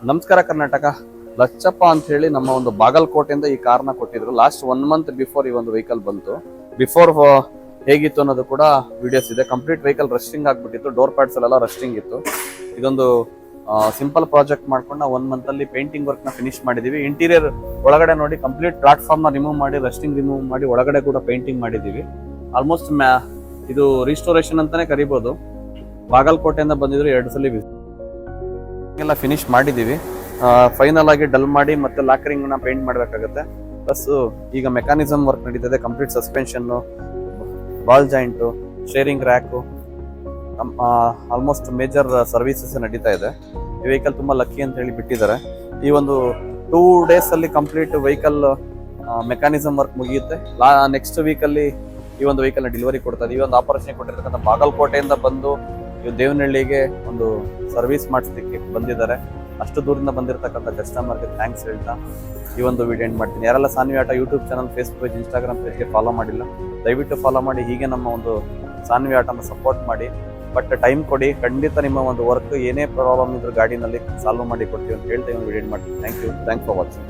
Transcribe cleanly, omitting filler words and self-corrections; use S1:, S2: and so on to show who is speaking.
S1: ನಮಸ್ಕಾರ ಕರ್ನಾಟಕ. ಲಚ್ಚಪ್ಪ ಅಂತ ಹೇಳಿ ನಮ್ಮ ಒಂದು ಬಾಗಲಕೋಟೆಯಿಂದ ಈ ಕಾರ್ನ ಕೊಟ್ಟಿದ್ರು. ಲಾಸ್ಟ್ 1 ಮಂತ್ ಬಿಫೋರ್ ಈ ಒಂದು ವೆಹಿಕಲ್ ಬಂತು. ಬಿಫೋರ್ ಹೇಗಿತ್ತು ಅನ್ನೋದು ಕೂಡ ವಿಡಿಯೋಸ್ ಇದೆ. ಕಂಪ್ಲೀಟ್ ವೆಹಿಕಲ್ ರಸ್ಟಿಂಗ್ ಆಗ್ಬಿಟ್ಟಿತ್ತು, ಡೋರ್ ಪ್ಯಾಡ್ಸ್ ಎಲ್ಲ ರಸ್ಟಿಂಗ್ ಇತ್ತು. ಇದೊಂದು ಸಿಂಪಲ್ ಪ್ರಾಜೆಕ್ಟ್ ಮಾಡ್ಕೊಂಡು ನಾವು 1 ಮಂತ್ ಅಲ್ಲಿ ಪೇಂಟಿಂಗ್ ವರ್ಕ್ ನ ಫಿನಿಶ್ ಮಾಡಿದೀವಿ. ಇಂಟೀರಿಯರ್ ಒಳಗಡೆ ನೋಡಿ ಕಂಪ್ಲೀಟ್ ಪ್ಲಾಟ್ಫಾರ್ಮ್ ನ ರಿಮೂವ್ ಮಾಡಿ, ರಸ್ಟಿಂಗ್ ರಿಮೂವ್ ಮಾಡಿ, ಒಳಗಡೆ ಕೂಡ ಪೇಂಟಿಂಗ್ ಮಾಡಿದೀವಿ. ಆಲ್ಮೋಸ್ಟ್ ಇದು ರಿಸ್ಟೋರೇಷನ್ ಅಂತಾನೆ ಕರಿಬಹುದು. ಬಾಗಲಕೋಟೆಯಿಂದ ಬಂದಿದ್ರು 2 ಸಲ ಎಲ್ಲ ಫಿನಿಶ್ ಮಾಡಿದೀವಿ. ಫೈನಲ್ ಆಗಿ ಡಲ್ ಮಾಡಿ ಮತ್ತೆ ಲಾಕರಿಂಗ್ ನ ಪೇಂಟ್ ಮಾಡಬೇಕಾಗುತ್ತೆ. ಪ್ಲಸ್ ಈಗ ಮೆಕ್ಯಾನಿಸಮ್ ವರ್ಕ್ ನಡೀತದೆ. Complete suspension, ball joint, steering rack, almost major services ನಡೀತಾ ಇದೆ. ಈ ವೆಹಿಕಲ್ ತುಂಬಾ ಲಕ್ಕಿ ಅಂತ ಹೇಳಿ ಬಿಟ್ಟಿದ್ದಾರೆ. ಈ ಒಂದು 2 days ಅಲ್ಲಿ ಕಂಪ್ಲೀಟ್ ವೆಹಿಕಲ್ ಮೆಕ್ಯಾನಿಸಮ್ ವರ್ಕ್ ಮುಗಿಯುತ್ತೆ. ನೆಕ್ಸ್ಟ್ ವೀಕ್ ಅಲ್ಲಿ ಈ ಒಂದು ವೆಹಿಕಲ್ ನ ಡೆಲಿವರಿ ಕೊಡ್ತಾರೆ. ಈ ಒಂದು ಆಪರೇಷನ್ ಕೊಟ್ಟಿರ್ತಕ್ಕಂಥ ಬಾಗಲಕೋಟೆಯಿಂದ ಬಂದು ದೇವನಹಳ್ಳಿಗೆ ಒಂದು ಸರ್ವಿಸ್ ಮಾಡಿಸ್ಲಿಕ್ಕೆ ಬಂದಿದ್ದಾರೆ. ಅಷ್ಟು ದೂರದಿಂದ ಬಂದಿರತಕ್ಕಂಥ ಕಸ್ಟಮರ್ಗೆ ಥ್ಯಾಂಕ್ಸ್ ಹೇಳ್ತಾ ಈ ಒಂದು ವಿಡಿಯೋ ಎಂಡ್ ಮಾಡ್ತೀನಿ. ಯಾರೆಲ್ಲ ಸಾನ್ವಿ ಆಟ YouTube channel, Facebook page, Instagram ಪೇಜ್ಗೆ ಫಾಲೋ ಮಾಡಿಲ್ಲ, ದಯವಿಟ್ಟು ಫಾಲೋ ಮಾಡಿ. ಹೀಗೆ ನಮ್ಮ ಒಂದು ಸಾನ್ವಿ ಆಟನ ಸಪೋರ್ಟ್ ಮಾಡಿ. ಬಟ್ ಟೈಮ್ ಕೊಡಿ, ಖಂಡಿತ ನಿಮ್ಮ ಒಂದು ವರ್ಕ್ ಏನೇ ಪ್ರಾಬ್ಲಮ್ ಇದ್ರೂ ಗಾಡಿನಲ್ಲಿ ಸಾಲ್ವ್ ಮಾಡಿ ಕೊಡ್ತೀವಿ ಅಂತ ಹೇಳ್ತಾ ಒಂದು ವಿಡಿಯೋ ಎಂಡ್ ಮಾಡ್ತೀನಿ. Thank you, thanks for watching.